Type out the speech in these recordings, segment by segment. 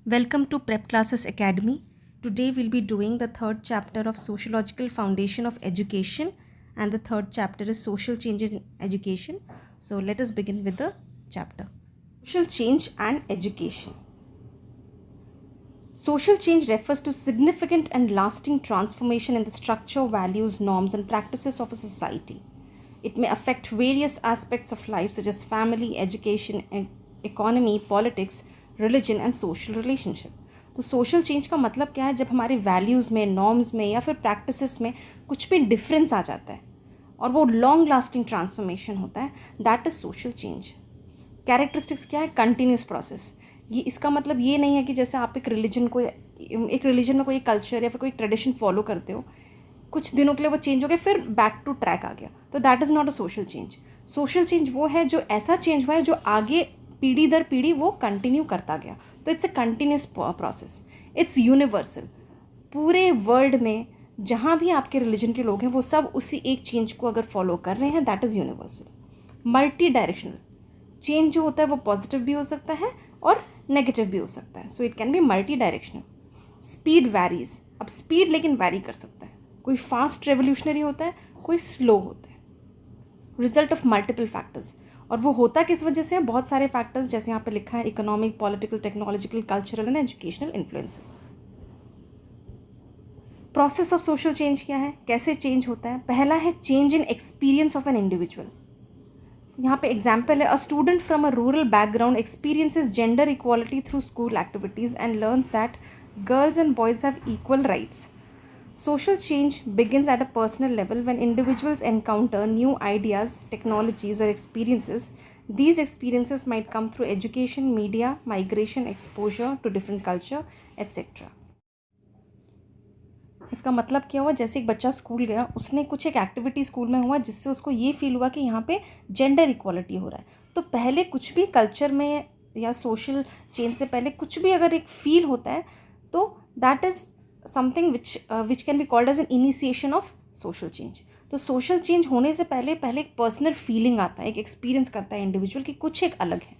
Welcome to Prep Classes Academy. Today we'll be doing the third chapter of Sociological Foundation of Education, and the third chapter is Social Change in Education. So let us begin with the chapter. Social change and education. Social change refers to significant and lasting transformation in the structure, values, norms, and practices of a society. It may affect various aspects of life such as family, education, economy, politics, religion and social relationship. तो social change का मतलब क्या है? जब हमारे values में, norms में या फिर प्रैक्टिसेस में कुछ भी डिफरेंस आ जाता है और वो लॉन्ग लास्टिंग ट्रांसफॉर्मेशन होता है, that is social change. Characteristics क्या है? Continuous process. ये इसका मतलब ये नहीं है कि जैसे आप एक रिलीजन में कोई कल्चर या फिर कोई ट्रेडिशन फॉलो करते हो, कुछ दिनों के लिए वो चेंज हो गया, फिर बैक टू ट्रैक आ गया, तो that is not a social change. Social change वो है जो ऐसा चेंज हुआ है जो आगे पीढ़ी दर पीढ़ी वो कंटिन्यू करता गया. तो it's a continuous process. It's universal. पूरे वर्ल्ड में जहाँ भी आपके रिलीजन के लोग हैं वो सब उसी एक चेंज को अगर फॉलो कर रहे हैं, that is universal. Multi directional change जो होता है वो पॉजिटिव भी हो सकता है और नेगेटिव भी हो सकता है. So it can be multi directional. Speed varies. अब स्पीड लेकिन वैरी कर सकता है. कोई फास्ट रेवोल्यूशनरी होता है, कोई स्लो होता है. Result of multiple factors. और वो होता किस वजह से है? बहुत सारे फैक्टर्स, जैसे यहाँ पे लिखा है, economic, political, technological, cultural and educational influences. Process of social change क्या है? कैसे चेंज होता है? पहला है change in experience of an individual. यहाँ पे एग्जाम्पल है, a student from a rural background experiences gender equality through school activities and learns that girls and boys have equal rights. Social change begins at a personal level when individuals encounter new ideas, technologies, or experiences. These experiences might come through education, media, migration, exposure to different culture, etc. इसका मतलब क्या हुआ? जैसे एक बच्चा school गया, उसने कुछ एक एक्टिविटी स्कूल में हुआ जिससे उसको ये फील हुआ कि यहाँ पे जेंडर इक्वालिटी हो रहा है. तो पहले कुछ भी कल्चर में या सोशल चेंज से पहले कुछ भी अगर एक फील होता है तो that is something which can be called as an initiation of social change. तो सोशल चेंज होने से पहले एक पर्सनल फीलिंग आता है, एक एक्सपीरियंस करता है इंडिविजुअल कि कुछ एक अलग है.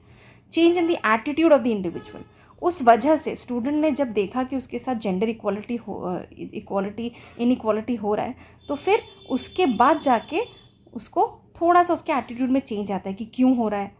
Change in the attitude of the individual. उस वजह से स्टूडेंट ने जब देखा कि उसके साथ जेंडर इनइक्वालिटी हो रहा है, तो फिर उसके बाद जाके उसको थोड़ा सा उसके एटीट्यूड में चेंज आता है कि क्यों हो रहा है,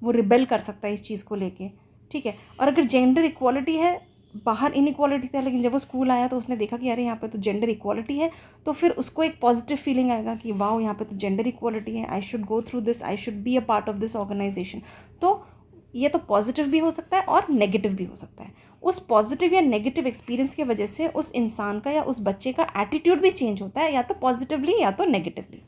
वो रिबेल कर सकता है इस चीज़ को लेके. ठीक है. और अगर जेंडर इक्वालिटी है, बाहर इनइक्वालिटी था लेकिन जब वो स्कूल आया तो उसने देखा कि अरे यहाँ पे तो जेंडर इक्वालिटी है, तो फिर उसको एक पॉजिटिव फीलिंग आएगा कि वाओ, यहाँ पे तो जेंडर इक्वालिटी है, I should go through this, I should be a part of this organisation. तो ये तो पॉजिटिव भी हो सकता है और नेगेटिव भी हो सकता है. उस पॉजिटिव या नेगेटिव एक्सपीरियंस की वजह से उस इंसान का या उस बच्चे का एटीट्यूड भी चेंज होता है, या तो पॉजिटिवली या तो नेगेटिवली.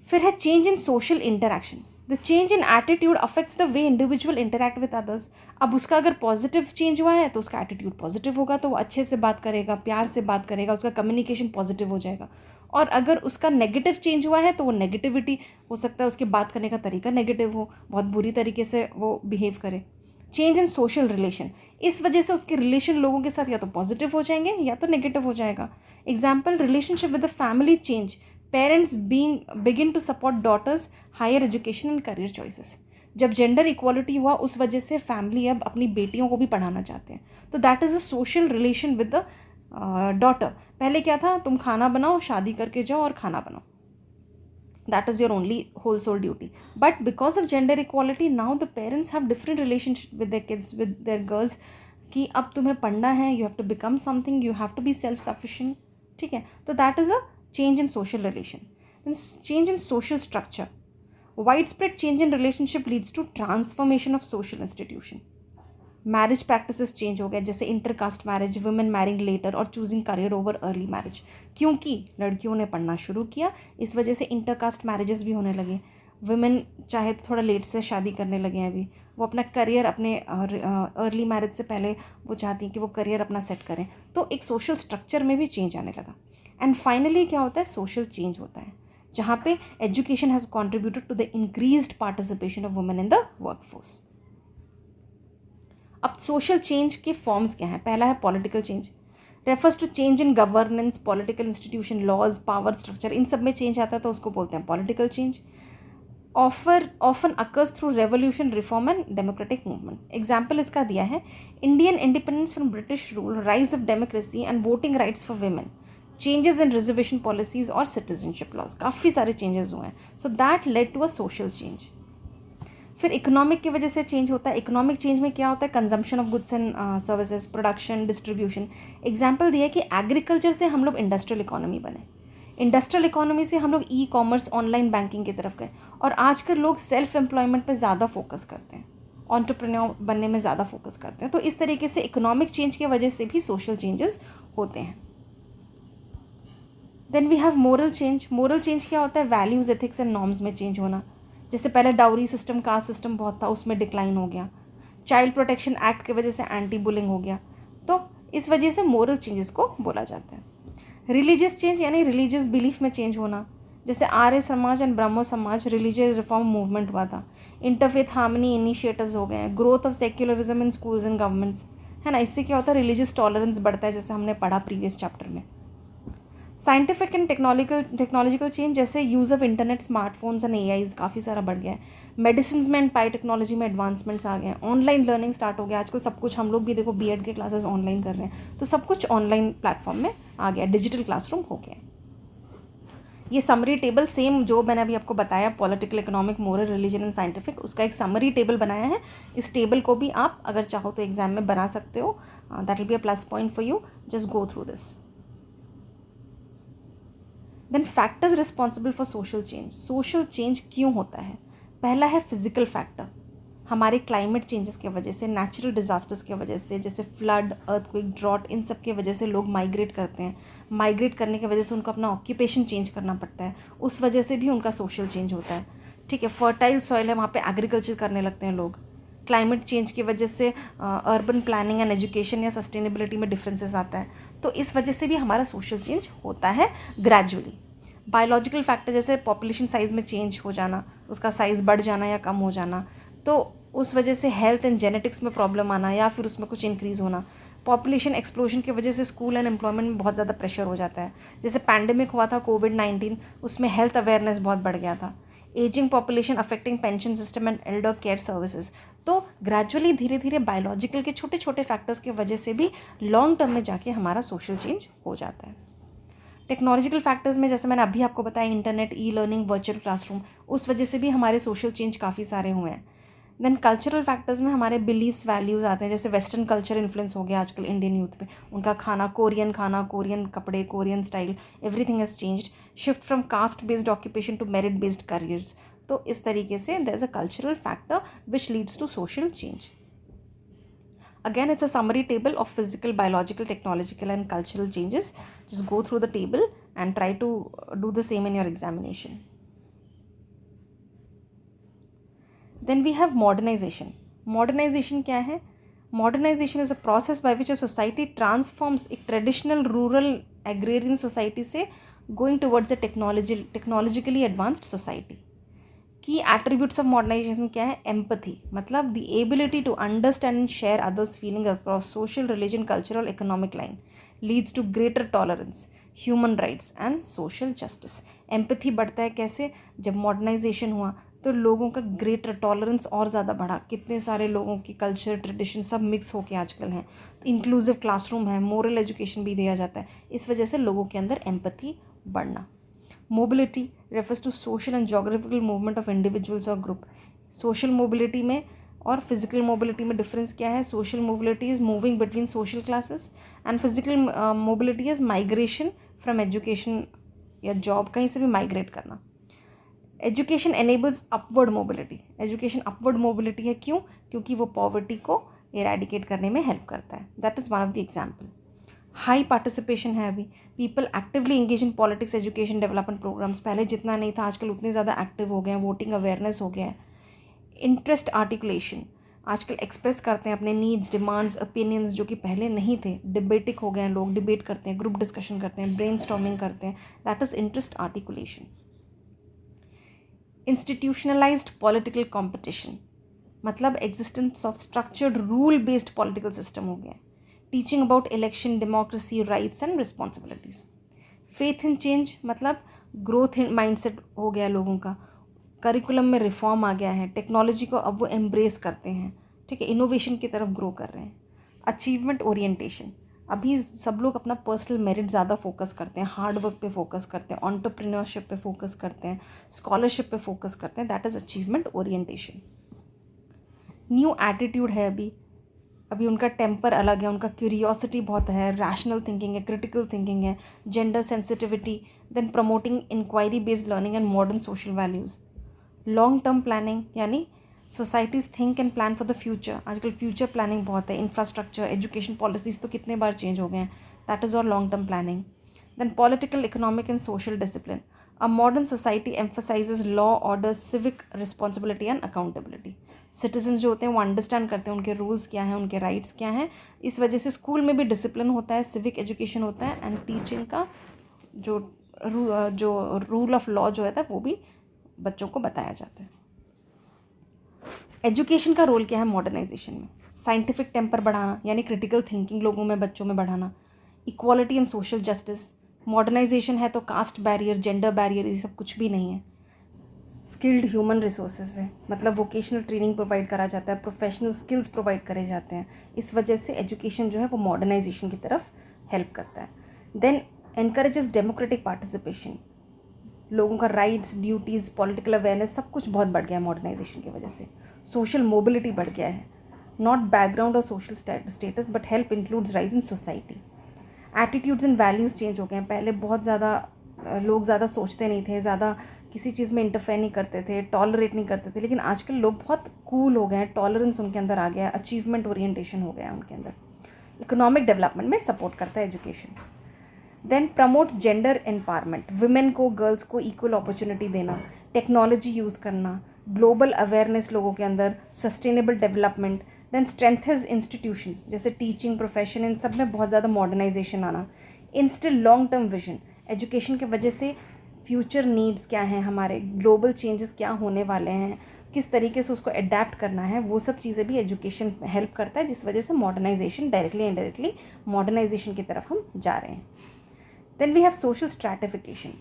फिर है change in social interaction. The change in attitude affects the way individual interact with others. अब उसका अगर पॉजिटिव चेंज हुआ है तो उसका एटीट्यूड पॉजिटिव होगा, तो वो अच्छे से बात करेगा, प्यार से बात करेगा, उसका कम्युनिकेशन पॉजिटिव हो जाएगा. और अगर उसका नेगेटिव चेंज हुआ है तो वो नेगेटिविटी हो सकता है, उसके बात करने का तरीका नेगेटिव हो, बहुत बुरी तरीके से वो बिहेव करे. Change in social relation. इस वजह से उसके रिलेशन लोगों के साथ या तो पॉजिटिव हो जाएंगे या तो नेगेटिव हो जाएगा. Example, relationship with the family change. Parents begin to support daughters higher education and career choices. जब जेंडर इक्वालिटी हुआ उस वजह से फैमिली अब अपनी बेटियों को भी पढ़ाना चाहते हैं. तो that is a social relation with the daughter. पहले क्या था? तुम खाना बनाओ, शादी करके जाओ और खाना बनाओ. That is your only whole soul duty. But because of gender equality, now the parents have different relationship with their kids, with their girls, कि अब तुम्हें पढ़ना है, you have to become something, you have to be self sufficient. ठीक है. तो that is a change in social relation. Then change in social structure. Widespread change in relationship leads to transformation of social institution. Marriage practices change हो गए, जैसे intercaste marriage, women marrying later और choosing career over early marriage. क्योंकि लड़कियों ने पढ़ना शुरू किया, इस वजह से इंटरकास्ट मैरिजेस भी होने लगे. वुमेन चाहे तो थोड़ा लेट से शादी करने लगे हैं. अभी वो अपना करियर अपने अर्ली मैरिज से पहले वो चाहती हैं कि वो करियर अपना सेट करें. तो एक सोशल स्ट्रक्चर में भी चेंज आने लगा. एंड फाइनली क्या होता है? सोशल चेंज होता है जहाँ पे education has contributed to the increased participation of women in the workforce. अब सोशल चेंज के फॉर्म्स क्या हैं? पहला है political change. Refers to change in governance, political institution, laws, power structure. इन सब में चेंज आता है तो उसको बोलते हैं political change. Often occurs through revolution, reform and democratic movement. Example इसका दिया है Indian independence from British rule, rise of democracy and voting rights for women, changes in reservation policies और सिटीजनशिप लॉज। काफ़ी सारे चेंजेस हुए हैं, so that led to a social change. फिर economic की वजह से चेंज होता है। इकोनॉमिक चेंज में क्या होता है? Consumption of goods and services, production, distribution. Example दिया है कि एग्रीकल्चर से हम लोग इंडस्ट्रियल इकोनॉमी बने, इंडस्ट्रियल इकोनॉमी से हम लोग ई कॉमर्स, ऑनलाइन बैंकिंग की तरफ गए, और आजकल लोग सेल्फ एम्प्लॉयमेंट पे ज़्यादा फोकस करते हैं, एंटरप्रेन्योर बनने में ज़्यादा फोकस करते हैं। तो इस तरीके से इकोनॉमिक चेंज की वजह से भी सोशल चेंजेस होते हैं। Then we have moral change. Moral change क्या होता है? वैल्यूज़, एथिक्स एंड नॉर्म्स में चेंज होना। जैसे पहले डाउरी सिस्टम, कास्ट सिस्टम बहुत था, उसमें डिक्लाइन हो गया। चाइल्ड प्रोटेक्शन एक्ट की वजह से एंटी बुलिंग हो गया। तो इस वजह से मोरल चेंजेस को बोला जाता है। रिलीजियस चेंज यानी रिलीजियस बिलीफ में चेंज होना। जैसे आर्य समाज एंड ब्रह्मो समाज रिलीजियस रिफॉर्म मूवमेंट हुआ था। इंटरफेथ हार्मनी इनिशिएटिव्स हो गए हैं। Growth of secularism in schools and governments, है ना। इससे क्या होता है? रिलीजियस टॉलरेंस बढ़ता है, जैसे हमने पढ़ा प्रीवियस चैप्टर में। साइंटिफिक एंड टेक्नोलॉजिकल चेंज, जैसे use of internet, smartphones and AIs काफ़ी सारा बढ़ गया है। मेडिसिन में एंड बायो टेक्नोलॉजी में एडवांसमेंट्स आ गए हैं। ऑनलाइन लर्निंग स्टार्ट हो गया आजकल। सब कुछ हम लोग भी देखो बीएड के क्लासेस ऑनलाइन कर रहे हैं, तो सब कुछ ऑनलाइन प्लेटफॉर्म में आ गया, डिजिटल क्लासरूम हो गया। ये समरी टेबल सेम जो मैंने अभी आपको बताया, political, economic, moral, religion and scientific, उसका एक समरी टेबल बनाया है। इस टेबल को भी आप अगर चाहो तो एग्जाम में बना सकते हो। That will be a plus point for you, just go through this. Then factors responsible for social change. Social change क्यों होता है? पहला है फिजिकल फैक्टर, हमारे क्लाइमेट चेंजेस की वजह से, नेचुरल डिजास्टर्स की वजह से, जैसे फ्लड, अर्थक्वेक, ड्रॉट, इन सब की वजह से लोग माइग्रेट करते हैं। माइग्रेट करने की वजह से उनको अपना ऑक्यूपेशन चेंज करना पड़ता है, उस वजह से भी उनका सोशल चेंज होता है। ठीक है, फर्टाइल सॉइल है, वहाँ पे एग्रीकल्चर करने लगते हैं लोग। क्लाइमेट चेंज की वजह से अर्बन प्लानिंग एंड एजुकेशन या सस्टेनेबिलिटी में डिफरेंसेस आता है, तो इस वजह से भी हमारा सोशल चेंज होता है ग्रेजुअली। बायोलॉजिकल फैक्टर, जैसे पॉपुलेशन साइज़ में चेंज हो जाना, उसका साइज़ बढ़ जाना या कम हो जाना, तो उस वजह से हेल्थ एंड जेनेटिक्स में प्रॉब्लम आना या फिर उसमें कुछ इंक्रीज़ होना। पॉपुलेशन एक्सप्लोजन की वजह से स्कूल एंड एम्प्लॉयमेंट में बहुत ज़्यादा प्रेशर हो जाता है। जैसे पैंडेमिक हुआ था कोविड-19, उसमें हेल्थ अवेयरनेस बहुत बढ़ गया था। Ageing population affecting pension system and Elder care services. तो ग्रेजुअली धीरे धीरे बायोलॉजिकल के छोटे छोटे फैक्टर्स की वजह से भी लॉन्ग टर्म में जाके हमारा सोशल चेंज हो जाता है। टेक्नोलॉजिकल फैक्टर्स में जैसे मैंने अभी आपको बताया, internet, e learning, virtual classroom, उस वजह से भी हमारे सोशल चेंज काफ़ी सारे हुए हैं। देन कल्चरल फैक्टर्स में हमारे बिलीव्स, वैल्यूज़ आते हैं। जैसे वेस्टर्न कल्चर इन्फ्लुएंस हो गया आजकल इंडियन यूथ पे, उनका खाना, कोरियन कपड़े, Korean style, everything has changed. Shift from caste based occupation to merit based careers. तो इस तरीके से there is a cultural factor which leads to social change. Again, it's a summary table of physical, biological, technological and cultural changes. Just go through the table and try to do the same in your examination. Then we have modernization. Modernization क्या है? Modernization is a process by which a society transforms एक traditional rural agrarian society से going towards a technologically advanced society. की attributes of modernisation क्या है? Empathy, मतलब the ability to understand and share others feeling across social, religion, cultural, economic line, leads to greater tolerance, human rights and social justice. Empathy बढ़ता है कैसे? जब modernisation हुआ तो लोगों का ग्रेटर टॉलरेंस और ज़्यादा बढ़ा। कितने सारे लोगों की कल्चर, ट्रेडिशन सब मिक्स होके आजकल हैं। इंक्लूसिव क्लासरूम है, मोरल एजुकेशन भी दिया जाता है, इस वजह से लोगों के अंदर एम्पथी बढ़ना। Mobility refers to social and geographical movement of individuals और ग्रुप। सोशल मोबिलिटी में और फिजिकल मोबिलिटी में डिफरेंस क्या है? Social mobility is moving between social classes and physical mobility is migration from education या जॉब, कहीं से भी माइग्रेट करना। Education enables upward mobility. Education upward mobility है, क्यों? क्योंकि वो पॉवर्टी को इरेडिकेट करने में हेल्प करता है। That is one of the example. High participation है अभी, people actively engage in politics, education, development programmes. पहले जितना नहीं था, आजकल उतने ज़्यादा एक्टिव हो गए हैं, वोटिंग अवेयरनेस हो गया है। इंटरेस्ट आर्टिकुलेशन, आजकल एक्सप्रेस करते हैं अपने नीड्स, डिमांड्स, ओपिनियंस, जो कि पहले नहीं थे। डिबेटिक हो गए हैं लोग, डिबेट करते हैं, ग्रुप डिस्कशन करते हैं, ब्रेन स्टॉर्मिंग करते हैं। That is interest articulation. Institutionalized political competition, मतलब existence of structured rule based political system हो गया। Teaching about election, democracy, rights and responsibilities. Faith in change, मतलब ग्रोथ इन माइंडसेट हो गया लोगों का। करिकुलम में रिफॉर्म आ गया है, टेक्नोलॉजी को अब वो एम्ब्रेस करते हैं, ठीक है, इनोवेशन की तरफ ग्रो कर रहे हैं। अचीवमेंट ओरिएंटेशन, अभी सब लोग अपना पर्सनल मेरिट ज़्यादा फोकस करते हैं, हार्ड वर्क पे फोकस करते हैं, एंटरप्रेन्योरशिप पे फोकस करते हैं, स्कॉलरशिप पे फोकस करते हैं, that is achievement orientation. New attitude है अभी उनका टेम्पर अलग है, उनका क्यूरियोसिटी बहुत है, रैशनल थिंकिंग है, क्रिटिकल थिंकिंग है, gender sensitivity, then promoting inquiry based learning and modern social values. Long term planning, यानी societies think and plan for the future, आजकल फ्यूचर प्लानिंग बहुत है, इंफ्रास्ट्रक्चर, एजुकेशन पॉलिसीज़ तो कितने बार चेंज हो गए हैं, दैट इज़ और long term planning. Then political, economic and social discipline, a modern society emphasises law, order, civic responsibility and accountability. Citizens जो होते हैं वो अंडरस्टैंड करते हैं उनके रूल्स क्या हैं, उनके राइट्स क्या हैं, इस वजह से स्कूल में भी डिसिप्लिन होता है, सिविक एजुकेशन होता है, एंड टीचिंग का जो रूल ऑफ लॉ जो होता है वो भी बच्चों को बताया जाता है। एजुकेशन का रोल क्या है मॉडर्नाइजेशन में? साइंटिफिक टेम्पर बढ़ाना, यानी क्रिटिकल थिंकिंग लोगों में, बच्चों में बढ़ाना। Equality and social justice, modernisation है तो कास्ट बैरियर, जेंडर बैरियर, ये सब कुछ भी नहीं है। स्किल्ड ह्यूमन रिसोर्सेज है, मतलब वोकेशनल ट्रेनिंग प्रोवाइड करा जाता है, प्रोफेशनल स्किल्स प्रोवाइड करे जाते हैं, इस वजह से एजुकेशन जो है वो मॉडर्नाइजेशन की तरफ हेल्प करता है। देन एनकरेजेस डेमोक्रेटिक पार्टिसिपेशन, लोगों का राइट्स, ड्यूटीज़, पॉलिटिकल अवेयरनेस सब कुछ बहुत बढ़ गया है मॉडर्नाइजेशन की वजह से। सोशल मोबिलिटी बढ़ गया है, नॉट बैकग्राउंड और social status but help includes rise in society. Attitudes and values change हो गए हैं, पहले बहुत ज़्यादा लोग ज़्यादा सोचते नहीं थे, ज़्यादा किसी चीज़ में इंटरफेयर नहीं करते थे, टॉलरेट नहीं करते थे, लेकिन आजकल लोग बहुत कूल हो गए हैं, टॉलरेंस उनके अंदर आ गया है, अचीवमेंट ओरिएंटेशन हो गया है उनके अंदर। इकोनॉमिक डेवलपमेंट में सपोर्ट करता है education. Then promotes gender empowerment, women को, गर्ल्स को इक्वल अपॉर्चुनिटी देना, टेक्नोलॉजी यूज़ करना, ग्लोबल अवेयरनेस लोगों के अंदर, sustainable development. Then strengthens institutions जैसे टीचिंग प्रोफेशन, इन सब में बहुत ज़्यादा मॉडर्नाइजेशन आना। Instil long term vision, education की वजह से फ्यूचर नीड्स क्या हैं हमारे, ग्लोबल चेंजेस क्या होने वाले हैं, किस तरीके से उसको अडेप्ट करना है, वो सब चीज़ें भी एजुकेशन हेल्प करता है, जिस वजह से मॉडर्नाइजेशन डायरेक्टली इनडायरेक्टली मॉडर्नाइजेशन की तरफ हम जा रहे हैं। Then we have social stratification.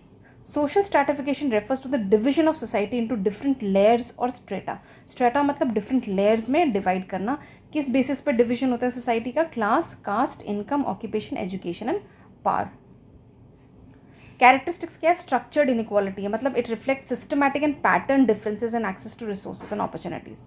Social stratification refers to the division of society into different layers और strata. Strata मतलब different layers में divide करना। किस basis पर division होता है society का? Class, caste, income, occupation, education and power. Characteristics क्या है? Structured inequality है, मतलब it reflects systematic and pattern differences in access to resources and opportunities.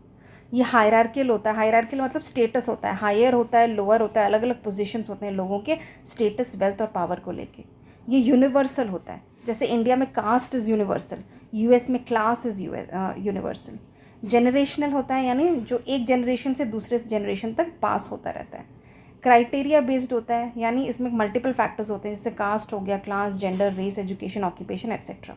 ये हायरार्कियल होता है, हायरार्कियल मतलब स्टेटस होता है, हायर होता है, लोअर होता है, अलग अलग पोजीशंस होते हैं लोगों के स्टेटस, वेल्थ और पावर को लेके। ये यूनिवर्सल होता है, जैसे इंडिया में कास्ट इज़ यूनिवर्सल, यूएस में क्लास इज़ यूनिवर्सल। जनरेशनल होता है, यानी जो एक जनरेशन से दूसरे जनरेशन तक पास होता रहता है। क्राइटेरिया बेस्ड होता है, यानी इसमें मल्टीपल फैक्टर्स होते हैं, जैसे कास्ट हो गया, class, gender, race, education, occupation etcetera.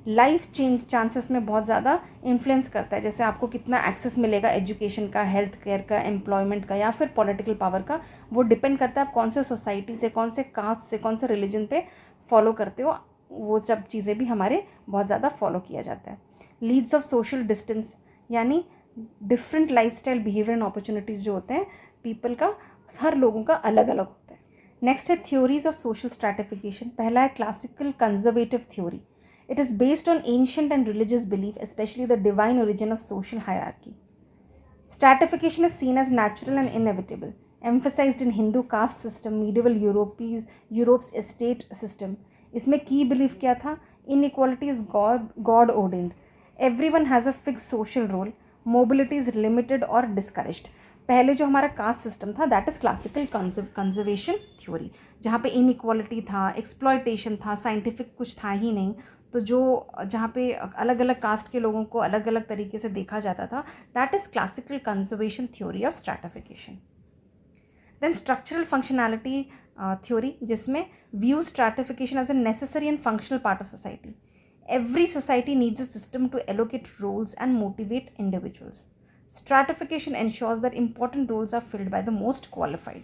Life change chances में बहुत ज़्यादा इन्फ्लुएंस करता है, जैसे आपको कितना एक्सेस मिलेगा एजुकेशन का, हेल्थ केयर का, एम्प्लॉयमेंट का या फिर पॉलिटिकल पावर का, वो डिपेंड करता है आप कौन से सोसाइटी से, कौन से कास्ट से, कौन से रिलीजन पे फॉलो करते हो, वो सब चीज़ें भी हमारे बहुत ज़्यादा फॉलो किया जाता है। लीड्स ऑफ सोशल डिस्टेंस, यानी different lifestyle, behaviour and opportunities जो होते हैं पीपल का, हर लोगों का अलग अलग होता है। नेक्स्ट है थ्योरीज ऑफ सोशल स्ट्रैटिफिकेशन। पहला है classical conservative theory. It is based on ancient and religious belief, especially the divine origin of social hierarchy. Stratification is seen as natural and inevitable, emphasized in Hindu caste system, medieval Europe's estate system. इसमें key belief क्या था? Inequality is God ordained. Everyone has a fixed social role. Mobility is limited or discouraged. पहले जो हमारा caste system था that is classical conservation theory, जहाँ पे inequality था, एक्सप्लॉयटेशन था, साइंटिफिक कुछ था ही नहीं, तो जो जहाँ पे अलग अलग कास्ट के लोगों को अलग अलग तरीके से देखा जाता था, that is classical conservation theory of stratification. Then structural functionality theory, जिसमें view stratification as a necessary and functional part of society. Every society needs a system to allocate roles and motivate individuals. Stratification ensures that important roles are filled by the most qualified.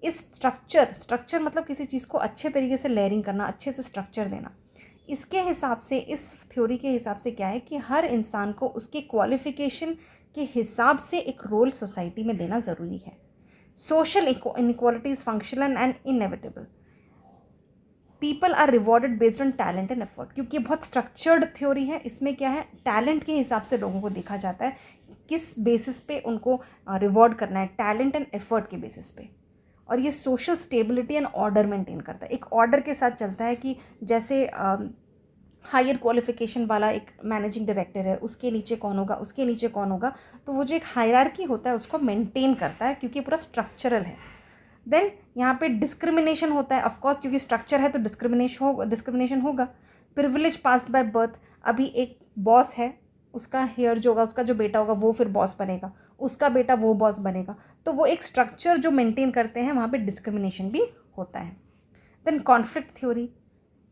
इस structure मतलब किसी चीज़ को अच्छे तरीके से layering करना, अच्छे से स्ट्रक्चर देना, इसके हिसाब से, इस थ्योरी के हिसाब से क्या है कि हर इंसान को उसके क्वालिफिकेशन के हिसाब से एक रोल सोसाइटी में देना ज़रूरी है। Social inequality is functional and inevitable. People are rewarded based on talent and effort, क्योंकि ये बहुत स्ट्रक्चर्ड थ्योरी है। इसमें क्या है, टैलेंट के हिसाब से लोगों को देखा जाता है, किस बेसिस पे उनको रिवॉर्ड करना है, टैलेंट एंड एफर्ट के बेसिस पे। और ये social stability and order maintain करता है, एक ऑर्डर के साथ चलता है कि जैसे हायर क्वालिफिकेशन वाला एक मैनेजिंग डायरेक्टर है, उसके नीचे कौन होगा, उसके नीचे कौन होगा, तो वो जो एक हायरार्की होता है उसको मेंटेन करता है, क्योंकि पूरा स्ट्रक्चरल है। देन यहाँ पे डिस्क्रिमिनेशन होता है, ऑफकोर्स क्योंकि स्ट्रक्चर है तो डिस्क्रिमिनेशन होगा। प्रिविलेज पास्ड बाय बर्थ, अभी एक बॉस है, उसका हेयर जो होगा, उसका जो बेटा होगा वो फिर बॉस बनेगा, उसका बेटा वो बॉस बनेगा, तो वो एक स्ट्रक्चर जो मेंटेन करते हैं, वहाँ पे डिस्क्रिमिनेशन भी होता है। देन कॉन्फ्लिक्ट थ्योरी,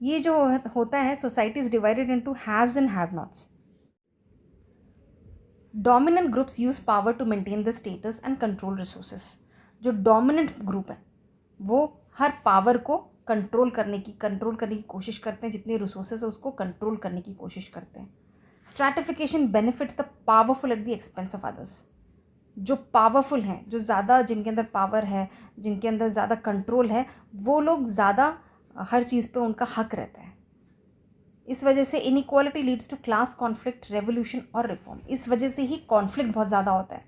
ये जो होता है, society is divided into haves and have nots. Dominant groups use power to maintain the status and control resources. जो डोमिनेंट ग्रुप है वो हर पावर को कंट्रोल करने की कोशिश करते हैं, जितने रिसोर्सेज है उसको कंट्रोल करने की कोशिश करते हैं। Stratification benefits the powerful at the expense of others. जो पावरफुल हैं, जो ज़्यादा, जिनके अंदर पावर है, जिनके अंदर ज़्यादा कंट्रोल है, वो लोग ज़्यादा हर चीज़ पे उनका हक रहता है। इस वजह से inequality leads to class conflict, revolution और रिफॉर्म। इस वजह से ही कॉन्फ्लिक्ट बहुत ज़्यादा होता है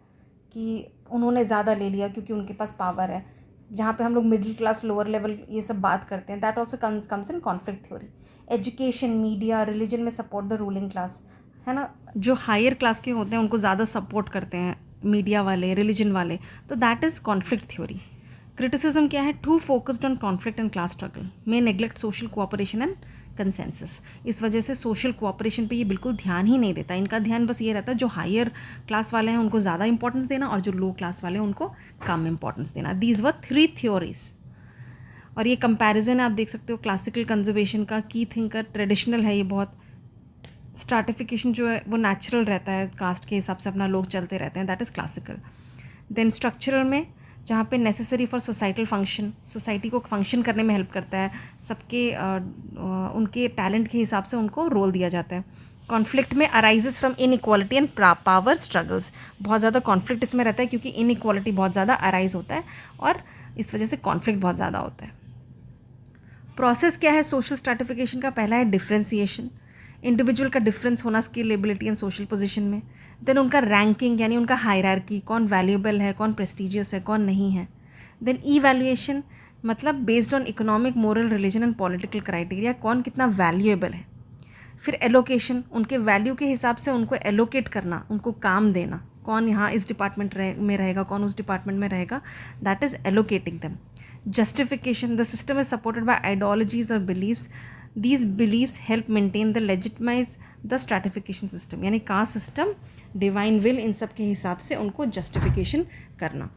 कि उन्होंने ज़्यादा ले लिया क्योंकि उनके पास पावर है। जहाँ पे हम लोग मिडिल क्लास, लोअर लेवल ये सब बात करते हैं, that also comes in conflict theory. Education, media, religion में सपोर्ट द रूलिंग क्लास, है ना। जो हायर क्लास के होते हैं उनको ज़्यादा सपोर्ट करते हैं मीडिया वाले, रिलीजन वाले, तो that is conflict theory. Criticism क्या है, too focused on conflict and class struggle, may neglect social cooperation and consensus. इस वजह से सोशल कोऑपरेशन पे ये बिल्कुल ध्यान ही नहीं देता। इनका ध्यान बस ये रहता है जो हायर क्लास वाले हैं उनको ज़्यादा इंपॉर्टेंस देना, और जो लो क्लास वाले हैं उनको कम इंपॉर्टेंस देना। These were 3 theories. और ये कंपैरिजन आप देख सकते हो क्लासिकल कंजर्वेशन का, की थिंकर ट्रेडिशनल है ये बहुत। स्ट्रैटिफिकेशन जो है वो नेचुरल रहता है, कास्ट के हिसाब से अपना लोग चलते रहते हैं, that is classical. Then structural में जहाँ पे necessary for societal function, society को फंक्शन करने में हेल्प करता है, सबके उनके टैलेंट के हिसाब से उनको रोल दिया जाता है। कॉन्फ्लिक्ट में arises from inequality and power struggles, बहुत ज़्यादा कॉन्फ्लिक्ट इसमें रहता है क्योंकि इनइक्वालिटी बहुत ज़्यादा अराइज होता है और इस वजह से कॉन्फ्लिक्ट बहुत ज़्यादा होता है। प्रोसेस क्या है सोशल स्ट्रैटिफिकेशन का, पहला है डिफ्रेंसिएशन, इंडिविजुअल का डिफरेंस होना skill, ability and social position में। देन उनका रैंकिंग यानी उनका हायरार्की, कौन वैल्यूएबल है, कौन प्रेस्टिजियस है, कौन नहीं है। देन ईवैल्यूएशन, मतलब based on economic, moral, religion and political criteria, कौन कितना वैल्यूएबल है। फिर एलोकेशन, उनके वैल्यू के हिसाब से उनको एलोकेट करना, उनको काम देना, कौन यहाँ इस डिपार्टमेंट में रहेगा, कौन उस डिपार्टमेंट में रहेगा, that is allocating them. Justification, the system is supported by ideologies और beliefs, these beliefs help maintain the legitimize the stratification system, यानी कास्ट सिस्टम, डिवाइन विल, इन सब के हिसाब से उनको जस्टिफिकेशन करना।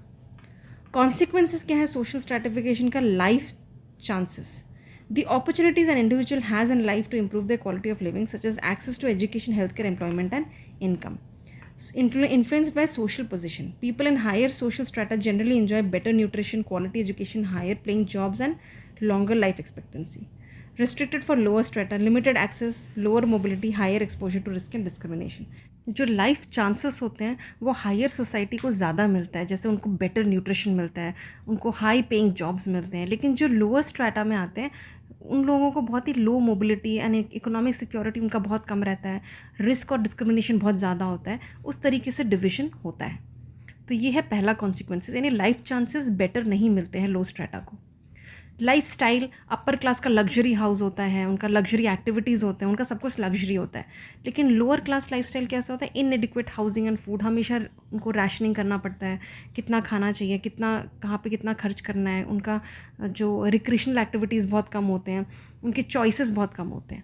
कॉन्सिक्वेंसेस क्या है सोशल स्ट्रैटिफिकेशन का, life chances, the opportunities an individual has in life to improve their quality of living such as access to education, healthcare, employment and income. Influenced by social position, people in higher social strata generally enjoy better nutrition, quality education, higher paying jobs and longer life expectancy. Restricted for lower strata, limited access, lower mobility, higher exposure to risk and discrimination. जो life chances होते हैं वो higher society को ज़्यादा मिलता है, जैसे उनको बेटर न्यूट्रिशन मिलता है, उनको हाई पेइंग जॉब्स मिलते हैं। लेकिन जो लोअर स्ट्रैटा में आते हैं उन लोगों को बहुत ही लो मोबिलिटी एंड इकोनॉमिक सिक्योरिटी उनका बहुत कम रहता है, रिस्क और डिस्क्रिमिनेशन बहुत ज़्यादा होता है, उस तरीके से डिविजन होता है। तो ये है पहला कॉन्सिक्वेंसेस, यानी लाइफ चांसेस बेटर नहीं मिलते हैं लो स्ट्रैटा को। लाइफ स्टाइल, अपर क्लास का लग्जरी हाउस होता है, उनका लग्जरी एक्टिविटीज़ होते हैं, उनका सब कुछ लग्जरी होता है। लेकिन लोअर क्लास लाइफ स्टाइल कैसा होता है, इनएडिक्वेट हाउसिंग एंड फूड, हमेशा उनको रैशनिंग करना पड़ता है, कितना खाना चाहिए, कितना कहाँ पे कितना खर्च करना है, उनका जो रिक्रिएशनल एक्टिविटीज़ बहुत कम होते हैं, उनके चॉइसेस बहुत कम होते हैं।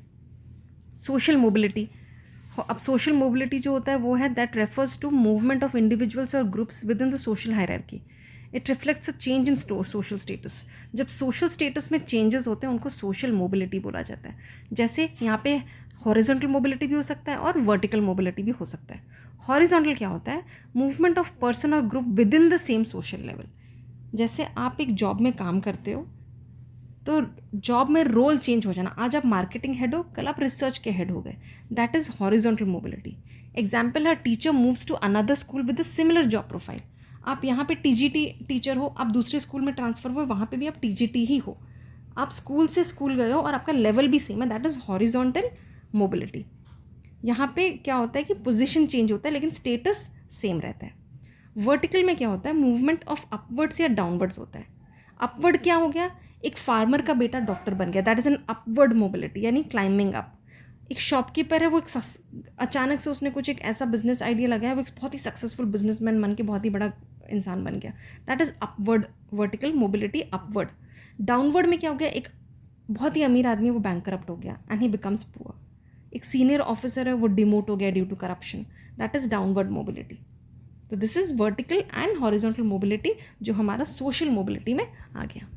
सोशल मोबिलिटी, अब सोशल मोबिलिटी जो होता है वो है that refers to movement of individuals और groups within the social hierarchy. It reflects a change in social status. जब सोशल स्टेटस में चेंजेस होते हैं उनको सोशल मोबिलिटी बोला जाता है। जैसे यहाँ पे हॉरिजॉन्टल मोबिलिटी भी हो सकता है और वर्टिकल मोबिलिटी भी हो सकता है। हॉरिजॉन्टल क्या होता है, मूवमेंट ऑफ पर्सन और group with in the same social level. जैसे आप एक जॉब में काम करते हो तो जॉब में रोल चेंज हो जाना, आज आप मार्केटिंग हेड हो, कल आप रिसर्च के हेड हो गए, that is horizontal mobility. Example है, teacher moves to another school with a similar job profile. आप यहाँ पे टीजीटी टीचर हो, आप दूसरे स्कूल में ट्रांसफ़र हुए, वहाँ पे भी आप टीजीटी ही हो, आप स्कूल से स्कूल गए हो और आपका लेवल भी सेम है, दैट इज़ हॉरिजॉन्टल मोबिलिटी। यहाँ पे क्या होता है कि पोजीशन चेंज होता है लेकिन स्टेटस सेम रहता है। वर्टिकल में क्या होता है, मूवमेंट ऑफ अपवर्ड्स या डाउनवर्ड्स होता है। अपवर्ड क्या हो गया, एक फार्मर का बेटा डॉक्टर बन गया, that is an upward mobility, यानी क्लाइंबिंग अप। एक शॉपकीपर है, वो अचानक से उसने कुछ एक ऐसा बिजनेस आइडिया लगाया, वो एक बहुत ही सक्सेसफुल बिजनेसमैन बन के बहुत ही बड़ा इंसान बन गया, that is upward vertical mobility, upward. Downward में क्या हो गया, एक बहुत ही अमीर आदमी वो बैंकरप्ट हो गया एंड ही बिकम्स पुअर। एक सीनियर ऑफिसर है वो डिमोट हो गया due to corruption, that is downward mobility. तो this is vertical and horizontal mobility जो हमारा सोशल मोबिलिटी में आ गया।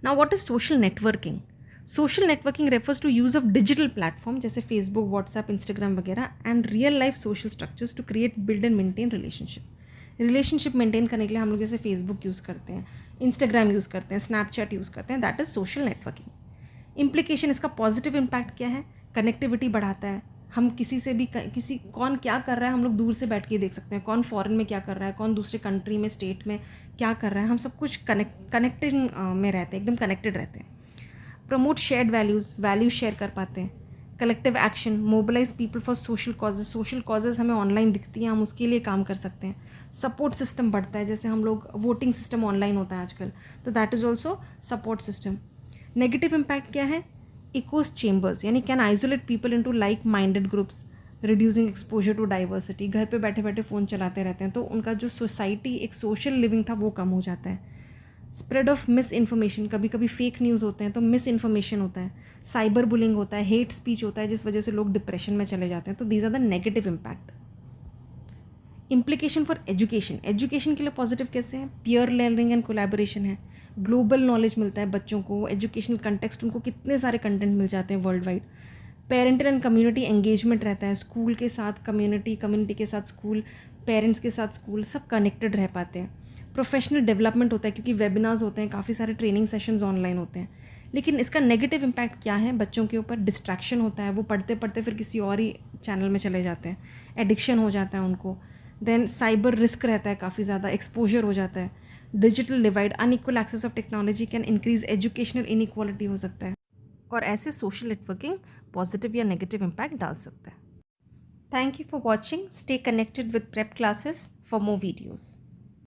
Now what is social networking? Social networking refers to use of digital platform जैसे फेसबुक, व्हाट्सएप, इंस्टाग्राम वगैरह and real life social structures to create, build and maintain relationship maintain करने के लिए हम लोग जैसे फेसबुक यूज़ करते हैं, इंस्टाग्राम यूज़ करते हैं, स्नैपचैट यूज़ करते हैं, that is social networking. Implication, इसका पॉजिटिव इम्पैक्ट क्या है, कनेक्टिविटी बढ़ाता है। हम किसी से भी किसी कौन क्या कर रहा है हम लोग दूर से बैठ के देख सकते हैं, कौन फॉरेन में क्या कर रहा है, कौन दूसरे कंट्री में, स्टेट में क्या कर रहा है, हम सब कुछ कनेक्टेड में रहते हैं, एकदम कनेक्टेड रहते हैं। प्रमोट शेयर्ड वैल्यूज़ शेयर कर पाते हैं। Collective action, mobilise people for social causes हमें ऑनलाइन दिखती हैं, हम उसके लिए काम कर सकते हैं। सपोर्ट सिस्टम बढ़ता है, जैसे हम लोग वोटिंग सिस्टम ऑनलाइन होता है आजकल, तो that is also support system. Negative impact क्या है, इकोस चेम्बर्स, यानी can isolate people into like minded groups, reducing exposure to diversity. घर पे बैठे बैठे फ़ोन चलाते रहते हैं तो उनका जो सोसाइटी एक सोशल लिविंग था वो कम हो जाता है। स्प्रेड ऑफ मिस इन्फॉर्मेशन, कभी कभी फेक न्यूज़ होते हैं तो मिस इन्फॉर्मेशन होता है। साइबर बुलिंग होता है, हेट स्पीच होता है जिस वजह से लोग डिप्रेशन में चले जाते हैं। तो these are the negative impact. Implication for education के लिए पॉजिटिव कैसे हैं, पियर लर्निंग एंड कोलैबोरेशन है, ग्लोबल नॉलेज मिलता है बच्चों को, एजुकेशनल कंटेक्स्ट, उनको कितने सारे कंटेंट मिल जाते हैं world wide. Parental and community engagement रहता है, स्कूल के साथ कम्युनिटी, कम्युनिटी के साथ स्कूल, पेरेंट्स के साथ स्कूल, सब कनेक्टेड रह पाते हैं। प्रोफेशनल डेवलपमेंट होता है क्योंकि वेबिनार्स होते हैं, काफ़ी सारे ट्रेनिंग सेशंस ऑनलाइन होते हैं। लेकिन इसका नेगेटिव इम्पैक्ट क्या है, बच्चों के ऊपर डिस्ट्रैक्शन होता है, वो पढ़ते पढ़ते फिर किसी और ही चैनल में चले जाते हैं, एडिक्शन हो जाता है उनको। देन साइबर रिस्क रहता है, काफ़ी ज़्यादा एक्सपोजर हो जाता है। Digital divide, unequal access of technology can increase educational inequality हो सकता है। और ऐसे सोशल नेटवर्किंग पॉजिटिव या नेगेटिव इम्पैक्ट डाल सकता है। Thank you for watching, stay connected with prep classes for more videos.